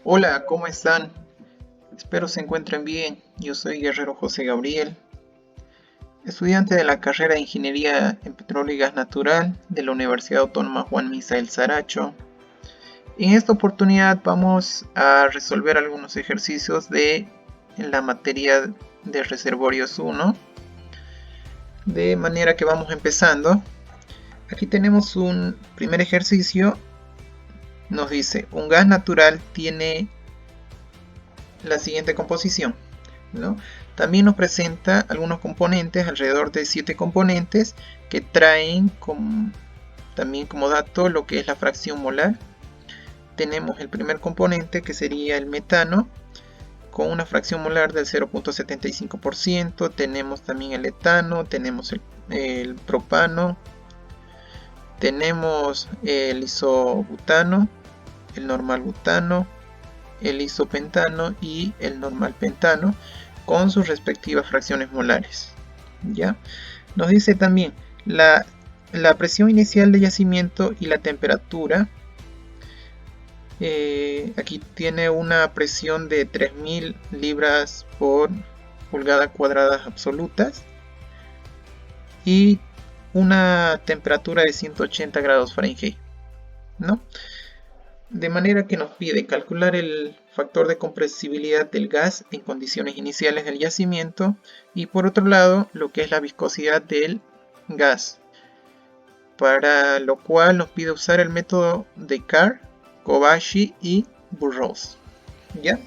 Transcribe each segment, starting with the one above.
Hola, ¿cómo están? Espero se encuentren bien. Yo soy Guerrero José Gabriel, estudiante de la carrera de Ingeniería en Petróleo y Gas Natural de la Universidad Autónoma Juan Misael Saracho. En esta oportunidad vamos a resolver algunos ejercicios de la materia de reservorios 1, de manera que vamos empezando. Aquí tenemos un primer ejercicio. Nos dice, un gas natural tiene la siguiente composición, ¿no? También nos presenta algunos componentes, alrededor de 7 componentes, que traen también como dato lo que es la fracción molar. Tenemos el primer componente, que sería el metano, con una fracción molar del 0.75%. Tenemos también el etano, tenemos el propano, tenemos el isobutano, el normal butano, el isopentano y el normal pentano, con sus respectivas fracciones molares. ¿Ya? Nos dice también la presión inicial de yacimiento y la temperatura. Aquí tiene una presión de 3000 libras por pulgada cuadrada absolutas y una temperatura de 180 grados Fahrenheit, ¿no? De manera que nos pide calcular el factor de compresibilidad del gas en condiciones iniciales del yacimiento y por otro lado lo que es la viscosidad del gas, para lo cual nos pide usar el método de Carr, Kobayashi y Burrows. ¿Ya?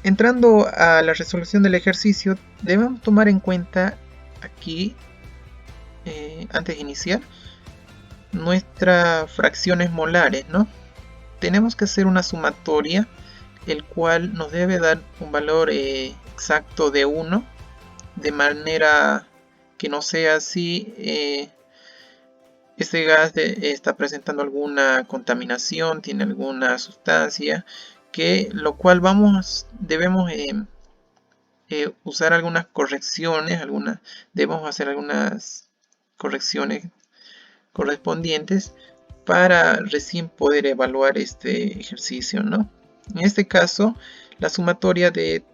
Entrando a la resolución del ejercicio, debemos tomar en cuenta aquí, antes de iniciar, nuestras fracciones molares, ¿no? Tenemos que hacer una sumatoria, el cual nos debe dar un valor exacto de 1, de manera que no sea si este gas está presentando alguna contaminación, tiene alguna sustancia, que lo cual debemos usar algunas correcciones, debemos hacer algunas correcciones correspondientes para recién poder evaluar este ejercicio, ¿no? En este caso, la sumatoria de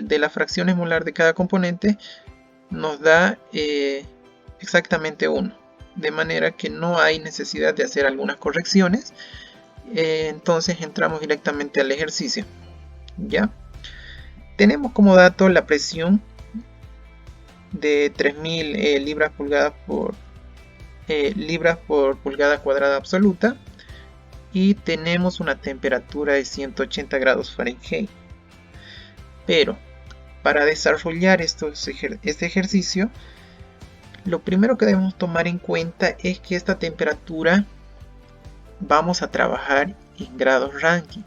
las fracciones molar de cada componente nos da exactamente 1, de manera que no hay necesidad de hacer algunas correcciones. Entonces entramos directamente al ejercicio. ¿Ya? Tenemos como dato la presión de 3000 libras por pulgada cuadrada absoluta y tenemos una temperatura de 180 grados Fahrenheit. Pero para desarrollar este ejercicio, lo primero que debemos tomar en cuenta es que esta temperatura vamos a trabajar en grados Rankine,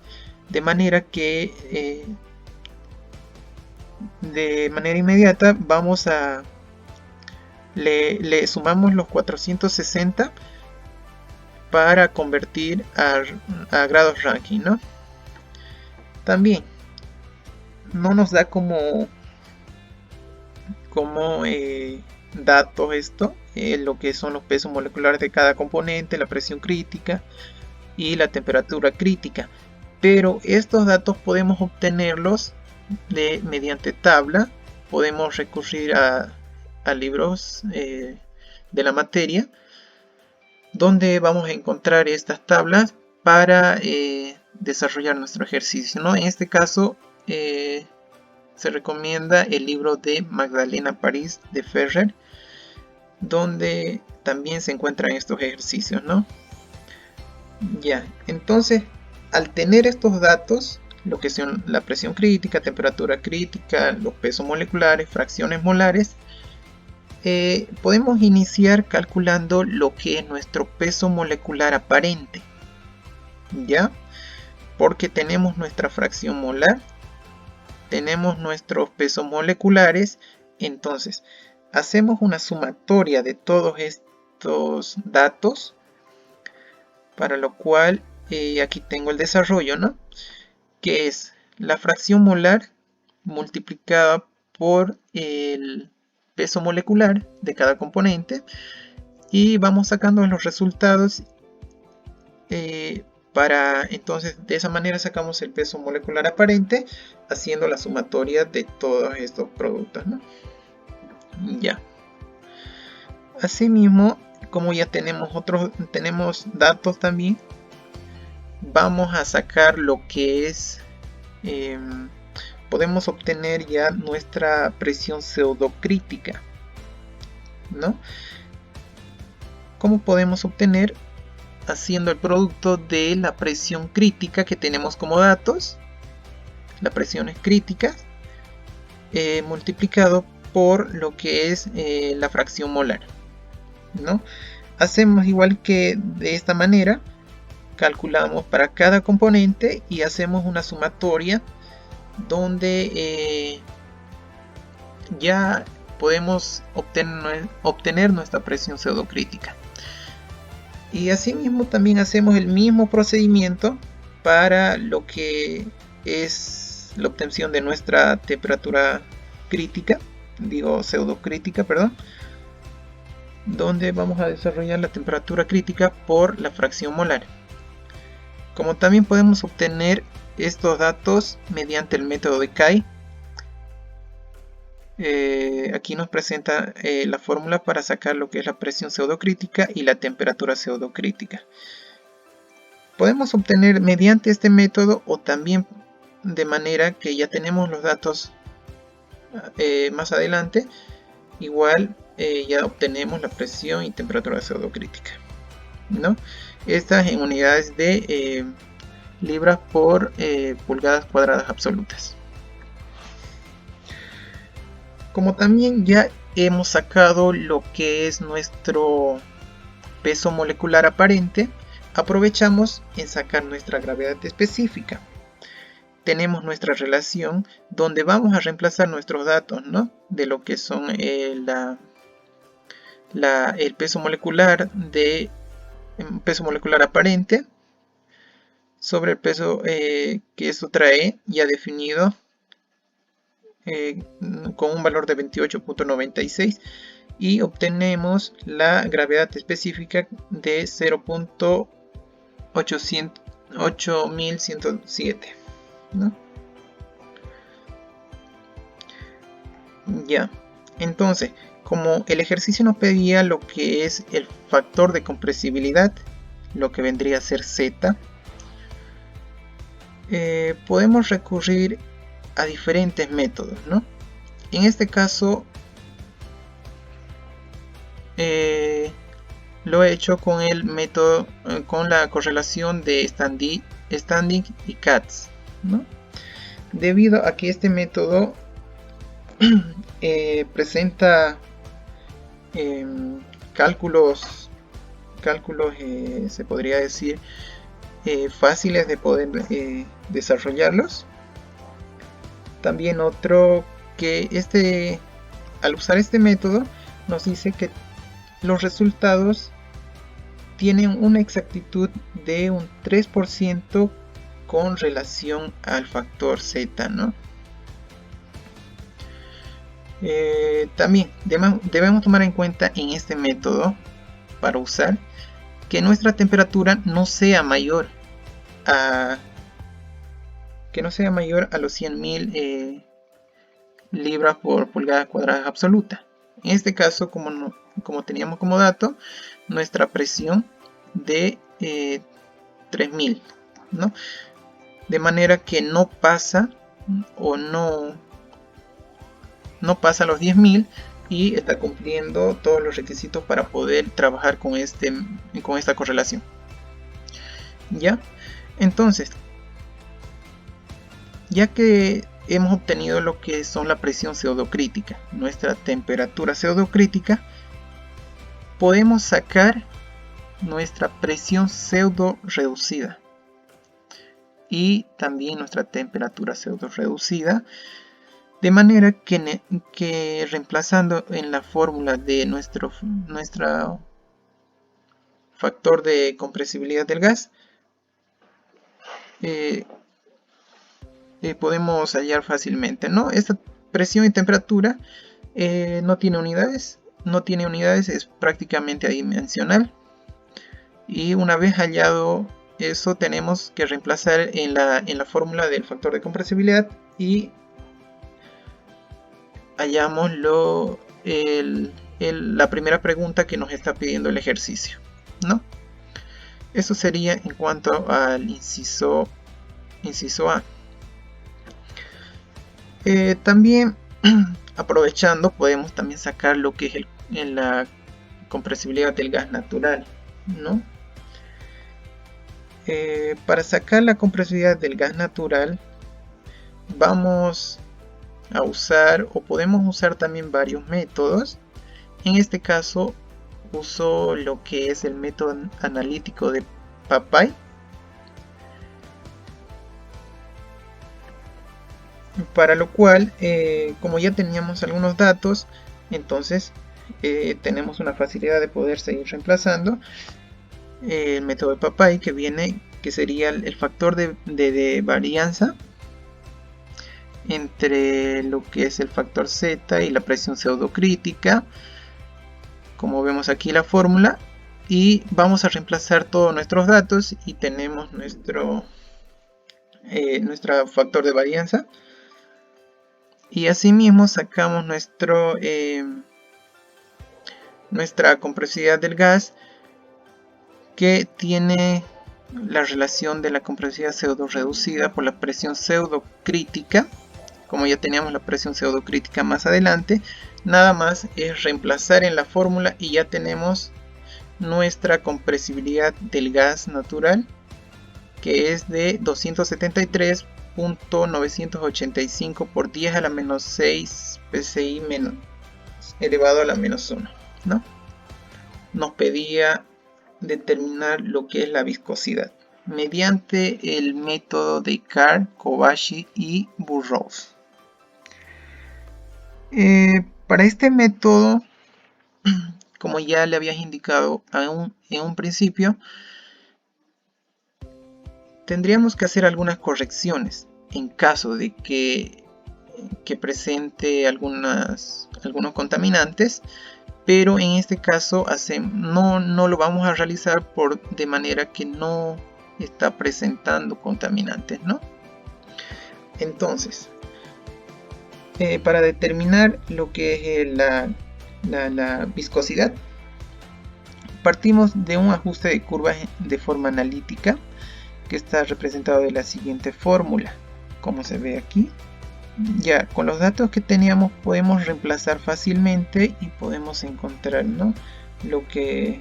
de manera que de manera inmediata le sumamos los 460 para convertir a grados Rankine, ¿no? También no nos da como datos esto, lo que son los pesos moleculares de cada componente, la presión crítica y la temperatura crítica, pero estos datos podemos obtenerlos mediante tabla. Podemos recurrir a libros de la materia, donde vamos a encontrar estas tablas para desarrollar nuestro ejercicio, ¿no? En este caso se recomienda el libro de Magdalena París de Ferrer, donde también se encuentran estos ejercicios, ¿no? Ya, entonces, al tener estos datos, lo que son la presión crítica, temperatura crítica, los pesos moleculares, fracciones molares, podemos iniciar calculando lo que es nuestro peso molecular aparente, ¿ya? Porque tenemos nuestra fracción molar, tenemos nuestros pesos moleculares, entonces hacemos una sumatoria de todos estos datos, para lo cual aquí tengo el desarrollo, ¿no? Que es la fracción molar multiplicada por el peso molecular de cada componente, y vamos sacando los resultados Entonces de esa manera sacamos el peso molecular aparente haciendo la sumatoria de todos estos productos, ¿no? Ya. Asimismo, como ya tenemos datos también, vamos a sacar lo que es, podemos obtener ya nuestra presión pseudocrítica, ¿no? ¿Cómo podemos obtener? Haciendo el producto de la presión crítica que tenemos como datos, las presiones críticas, multiplicado por lo que es la fracción molar, ¿no? Hacemos igual que de esta manera, calculamos para cada componente y hacemos una sumatoria donde ya podemos obtener nuestra presión pseudocrítica. Y asimismo también hacemos el mismo procedimiento para lo que es la obtención de nuestra temperatura crítica, pseudocrítica, perdón, donde vamos a desarrollar la temperatura crítica por la fracción molar. Como también podemos obtener estos datos mediante el método de Kay. Aquí nos presenta la fórmula para sacar lo que es la presión pseudocrítica y la temperatura pseudocrítica. Podemos obtener mediante este método o también de manera que ya tenemos los datos más adelante. Igual ya obtenemos la presión y temperatura pseudocrítica, ¿no? Estas en unidades de libras por pulgadas cuadradas absolutas. Como también ya hemos sacado lo que es nuestro peso molecular aparente, aprovechamos en sacar nuestra gravedad específica. Tenemos nuestra relación donde vamos a reemplazar nuestros datos, ¿no? De lo que son el peso molecular aparente sobre el peso que esto trae ya definido con un valor de 28.96 y obtenemos la gravedad específica de 0.8107, ¿no? Ya, entonces, como el ejercicio nos pedía lo que es el factor de compresibilidad, lo que vendría a ser Z, podemos recurrir a diferentes métodos, ¿no? En este caso lo he hecho con el método con la correlación de Standing y Katz, ¿no? Debido a que este método presenta cálculos se podría decir fáciles de poder desarrollarlos. También otro que al usar este método nos dice que los resultados tienen una exactitud de un 3% con relación al factor Z, ¿no? También debemos tomar en cuenta en este método para usar que nuestra temperatura no sea mayor a los 100.000 libras por pulgada cuadrada absoluta. En este caso, como teníamos como dato nuestra presión de 3.000, ¿no? De manera que no pasa pasa los 10.000 y está cumpliendo todos los requisitos para poder trabajar con esta correlación. ¿Ya? Entonces, ya que hemos obtenido lo que son la presión pseudocrítica, nuestra temperatura pseudocrítica, podemos sacar nuestra presión pseudo reducida y también nuestra temperatura pseudo reducida, de manera que reemplazando en la fórmula de nuestro factor de compresibilidad del gas, podemos hallar fácilmente, ¿no? Esta presión y temperatura no tiene unidades, es prácticamente adimensional. Y una vez hallado eso tenemos que reemplazar en la fórmula del factor de compresibilidad y hallamos la primera pregunta que nos está pidiendo el ejercicio, ¿no? Eso sería en cuanto al inciso A. También aprovechando podemos también sacar lo que es la compresibilidad del gas natural, ¿no? Para sacar la compresibilidad del gas natural vamos a usar, o podemos usar también varios métodos. En este caso uso lo que es el método analítico de Papay, para lo cual como ya teníamos algunos datos, entonces tenemos una facilidad de poder seguir reemplazando el método de Papay, que sería el factor de varianza entre lo que es el factor Z y la presión pseudocrítica, como vemos aquí la fórmula, y vamos a reemplazar todos nuestros datos y tenemos nuestro factor de varianza, y asimismo sacamos nuestra compresibilidad del gas, que tiene la relación de la compresibilidad pseudo reducida por la presión pseudocrítica. Como ya teníamos la presión pseudocrítica más adelante, nada más es reemplazar en la fórmula y ya tenemos nuestra compresibilidad del gas natural, que es de 273.985 por 10 a la menos 6 psi menos elevado a la menos 1, ¿no? Nos pedía determinar lo que es la viscosidad mediante el método de Carr, Kobashi y Burrows. Para este método, como ya le habías indicado en un principio, tendríamos que hacer algunas correcciones en caso de que presente algunos contaminantes, pero en este caso no lo vamos a realizar de manera que no está presentando contaminantes, ¿no? Entonces, para determinar lo que es la viscosidad, partimos de un ajuste de curvas de forma analítica, que está representado de la siguiente fórmula, como se ve aquí. Ya con los datos que teníamos podemos reemplazar fácilmente y podemos encontrar, ¿no?, lo que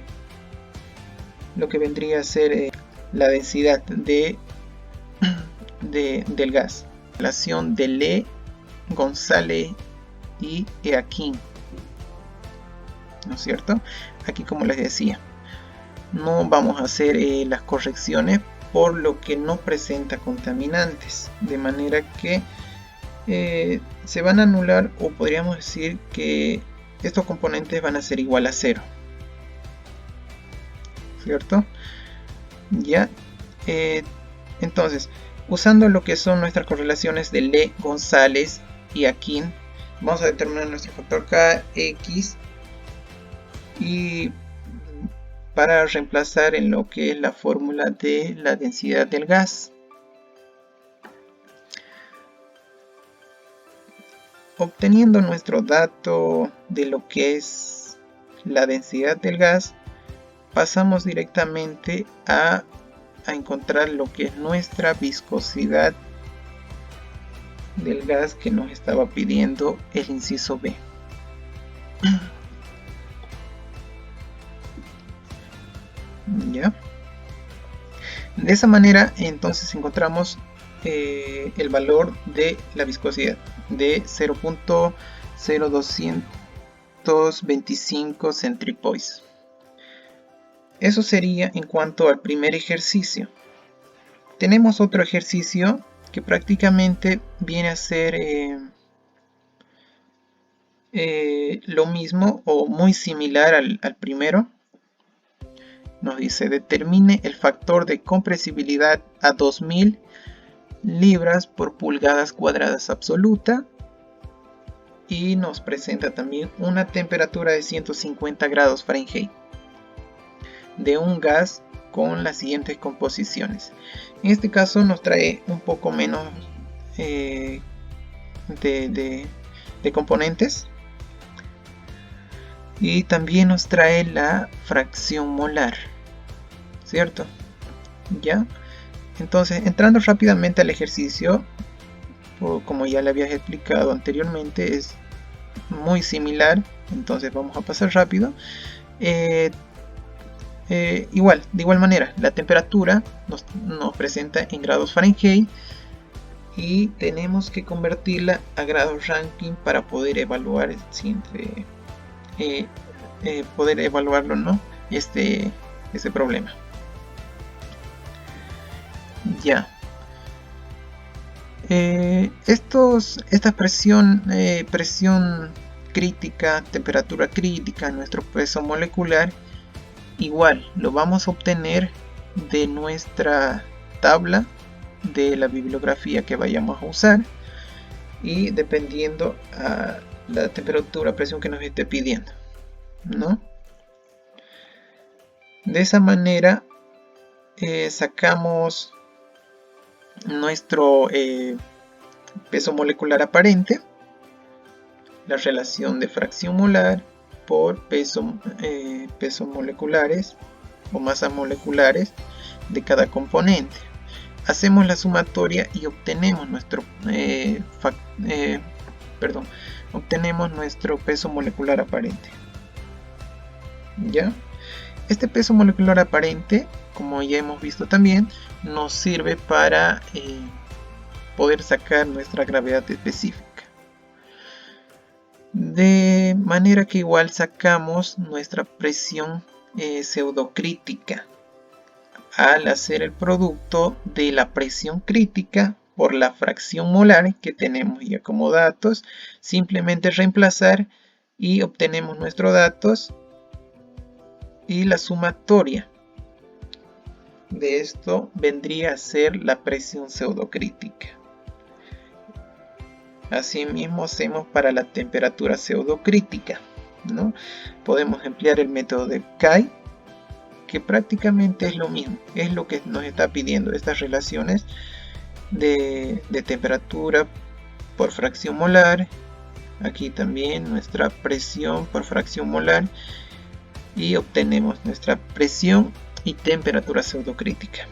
vendría a ser la densidad del gas. Relación de Le, González y Eakin, ¿no es cierto? Aquí, como les decía, no vamos a hacer las correcciones por lo que no presenta contaminantes, de manera que se van a anular, o podríamos decir que estos componentes van a ser igual a 0, ¿cierto? Ya, entonces, usando lo que son nuestras correlaciones de Le, González y Akin, vamos a determinar nuestro factor Kx, y para reemplazar en lo que es la fórmula de la densidad del gas. Obteniendo nuestro dato de lo que es la densidad del gas, pasamos directamente a encontrar lo que es nuestra viscosidad del gas que nos estaba pidiendo el inciso B. ¿Ya? De esa manera entonces encontramos el valor de la viscosidad de 0.0225 centipoise. Eso sería en cuanto al primer ejercicio. Tenemos otro ejercicio que prácticamente viene a ser lo mismo o muy similar al primero. Nos dice: determine el factor de compresibilidad a 2000 libras por pulgadas cuadradas absoluta, y nos presenta también una temperatura de 150 grados Fahrenheit de un gas con las siguientes composiciones. En este caso nos trae un poco menos de componentes, y también nos trae la fracción molar, ¿cierto? Ya, entonces entrando rápidamente al ejercicio, como ya le había explicado anteriormente, es muy similar, entonces vamos a pasar rápido. De igual manera, la temperatura nos presenta en grados Fahrenheit y tenemos que convertirla a grados Rankine para poder evaluar poder evaluarlo, ¿no? Este problema. Ya. Esta presión crítica, temperatura crítica, nuestro peso molecular, igual lo vamos a obtener de nuestra tabla de la bibliografía que vayamos a usar, y dependiendo a la temperatura, presión que nos esté pidiendo, ¿no? De esa manera sacamos nuestro peso molecular aparente, la relación de fracción molar por pesos moleculares o masas moleculares de cada componente. Hacemos la sumatoria y obtenemos nuestro peso molecular aparente. ¿Ya? Este peso molecular aparente, como ya hemos visto también, nos sirve para poder sacar nuestra gravedad específica. De manera que igual sacamos nuestra presión pseudocrítica al hacer el producto de la presión crítica por la fracción molar que tenemos ya como datos. Simplemente reemplazar y obtenemos nuestros datos, y la sumatoria de esto vendría a ser la presión pseudocrítica. Asimismo hacemos para la temperatura pseudocrítica, ¿no? Podemos emplear el método de Kay, que prácticamente es lo mismo, es lo que nos está pidiendo estas relaciones de temperatura por fracción molar. Aquí también nuestra presión por fracción molar, y obtenemos nuestra presión y temperatura pseudocrítica.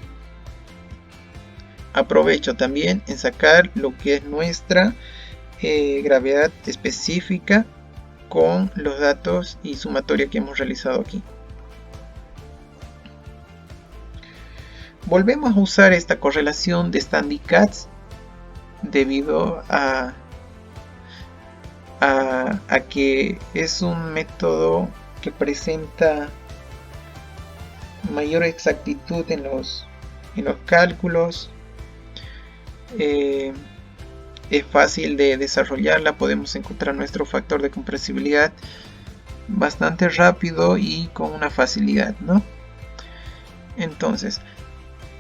Aprovecho también en sacar lo que es nuestra gravedad específica con los datos y sumatoria que hemos realizado aquí. Volvemos a usar esta correlación de Standy-Katz debido a que es un método que presenta mayor exactitud en los cálculos. Es fácil de desarrollarla, podemos encontrar nuestro factor de compresibilidad bastante rápido y con una facilidad, ¿no? Entonces,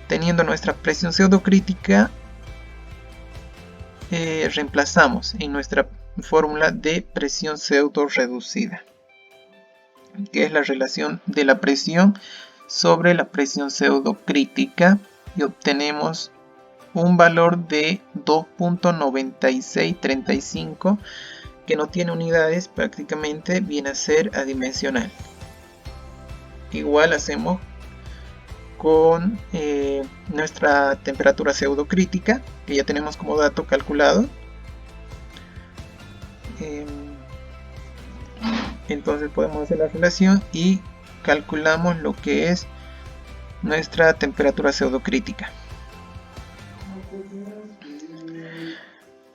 teniendo nuestra presión pseudocrítica, reemplazamos en nuestra fórmula de presión pseudo reducida, que es la relación de la presión sobre la presión pseudocrítica, y obtenemos un valor de 2.9635, que no tiene unidades, prácticamente viene a ser adimensional. Igual hacemos con nuestra temperatura pseudocrítica, que ya tenemos como dato calculado. Entonces podemos hacer la relación y calculamos lo que es nuestra temperatura pseudocrítica.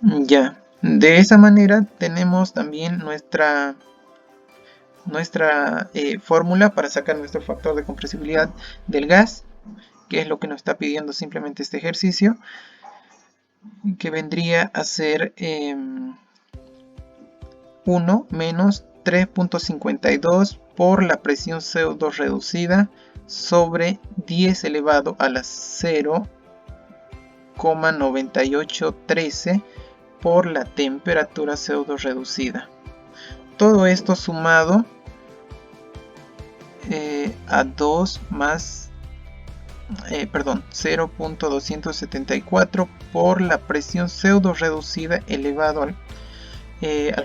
Ya, de esa manera tenemos también nuestra fórmula para sacar nuestro factor de compresibilidad del gas, que es lo que nos está pidiendo simplemente este ejercicio, que vendría a ser 1 menos 3.52 por la presión pseudo reducida sobre 10 elevado a la 0,9813 por la temperatura pseudo reducida. Todo esto sumado a 2 más 0.274 por la presión pseudo reducida elevado al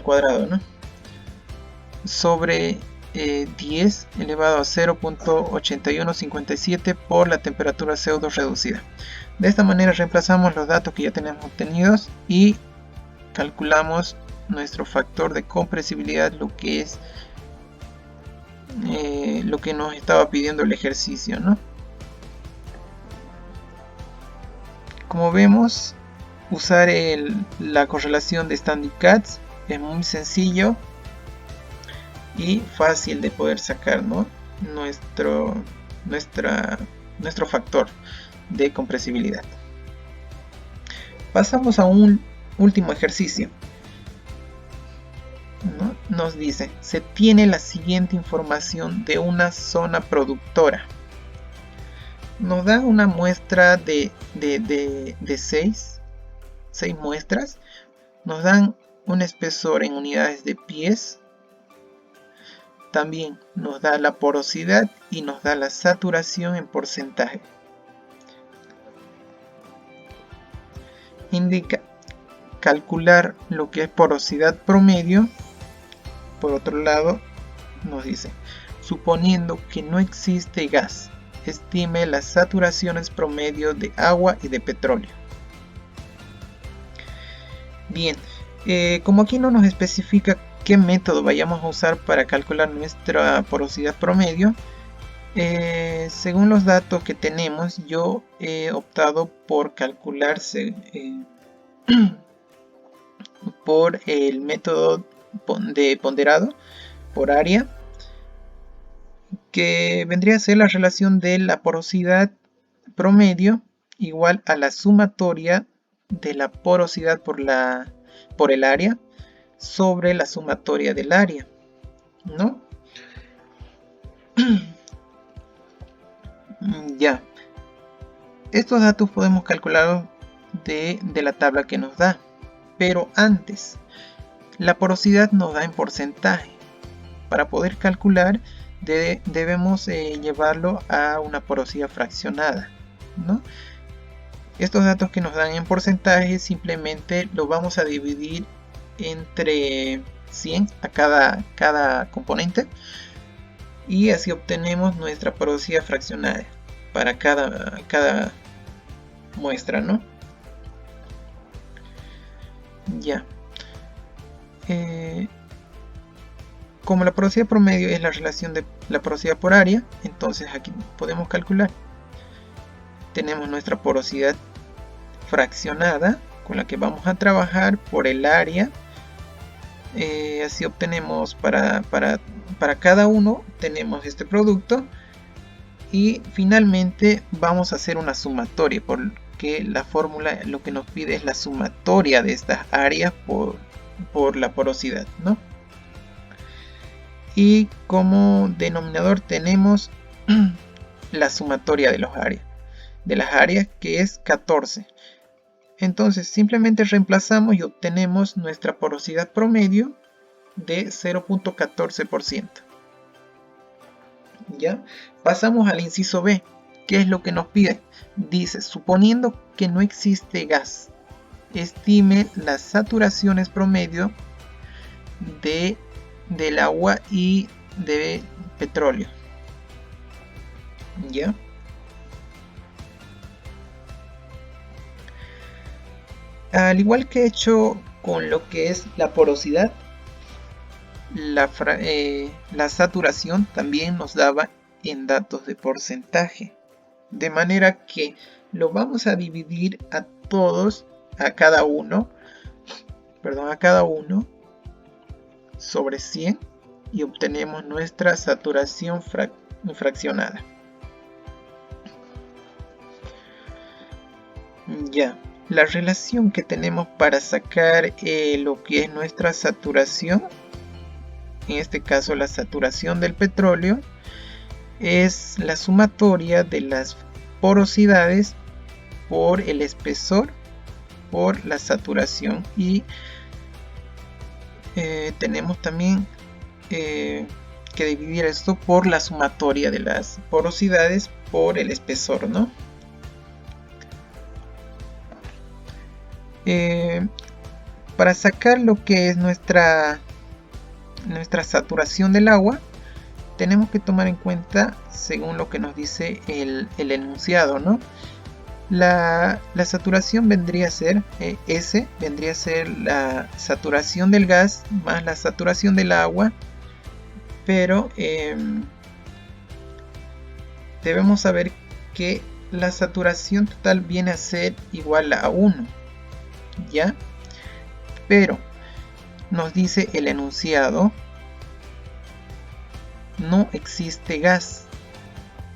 cuadrado, ¿no? Sobre 10 elevado a 0.8157 por la temperatura pseudo reducida. De esta manera reemplazamos los datos que ya tenemos obtenidos y calculamos nuestro factor de compresibilidad, lo que es lo que nos estaba pidiendo el ejercicio, ¿no? Como vemos, usar la correlación de Standing-Katz es muy sencillo y fácil de poder sacar, ¿no? nuestro factor de compresibilidad. Pasamos a un último ejercicio, ¿no? Nos dice, se tiene la siguiente información de una zona productora. Nos da una muestra de 6 muestras. Nos dan un espesor en unidades de pies. También nos da la porosidad y nos da la saturación en porcentaje. Indica calcular lo que es porosidad promedio. Por otro lado, nos dice, suponiendo que no existe gas, estime las saturaciones promedio de agua y de petróleo. Bien, como aquí no nos especifica qué método vayamos a usar para calcular nuestra porosidad promedio, según los datos que tenemos, yo he optado por calcularse por el método de ponderado por área, que vendría a ser la relación de la porosidad promedio igual a la sumatoria de la porosidad por el área sobre la sumatoria del área, ¿no? Ya, estos datos podemos calcularlos de la tabla que nos da, pero antes, la porosidad nos da en porcentaje. Para poder calcular debemos llevarlo a una porosidad fraccionada, ¿no? Estos datos que nos dan en porcentaje simplemente lo vamos a dividir entre 100 a cada componente y así obtenemos nuestra porosidad fraccionada para cada muestra, ¿no? Ya. Como la porosidad promedio es la relación de la porosidad por área, entonces aquí podemos calcular. Tenemos nuestra porosidad fraccionada con la que vamos a trabajar por el área. Así obtenemos para cada uno tenemos este producto y finalmente vamos a hacer una sumatoria, porque la fórmula lo que nos pide es la sumatoria de estas áreas por la porosidad, ¿no? Y como denominador tenemos la sumatoria de las áreas, que es 14. Entonces simplemente reemplazamos y obtenemos nuestra porosidad promedio de 0.14%. ¿Ya? Pasamos al inciso B. ¿Qué es lo que nos pide? Dice, suponiendo que no existe gas, estime las saturaciones promedio del agua y de petróleo. ¿Ya? Al igual que he hecho con lo que es la porosidad, la saturación también nos daba en datos de porcentaje, de manera que lo vamos a dividir a cada uno sobre 100 y obtenemos nuestra saturación fraccionada. Ya, la relación que tenemos para sacar lo que es nuestra saturación, en este caso la saturación del petróleo, es la sumatoria de las porosidades por el espesor por la saturación, y tenemos también que dividir esto por la sumatoria de las porosidades por el espesor, ¿no? Para sacar lo que es nuestra saturación del agua, tenemos que tomar en cuenta, según lo que nos dice el enunciado, ¿no? La saturación vendría a ser, S vendría a ser la saturación del gas más la saturación del agua, pero debemos saber que la saturación total viene a ser igual a 1, ¿ya? Pero nos dice el enunciado, no existe gas,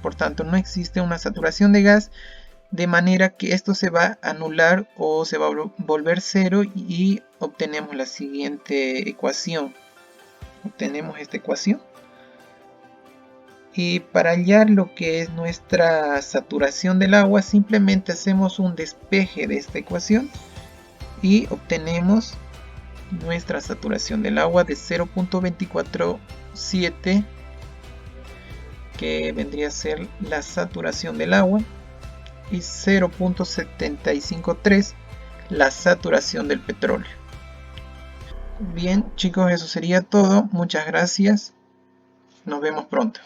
por tanto no existe una saturación de gas, de manera que esto se va a anular o se va a volver cero y obtenemos la siguiente ecuación. Obtenemos esta ecuación. Y para hallar lo que es nuestra saturación del agua, simplemente hacemos un despeje de esta ecuación y obtenemos nuestra saturación del agua de 0.247, que vendría a ser la saturación del agua, y 0.753 la saturación del petróleo. Bien chicos, eso sería todo. Muchas gracias. Nos vemos pronto.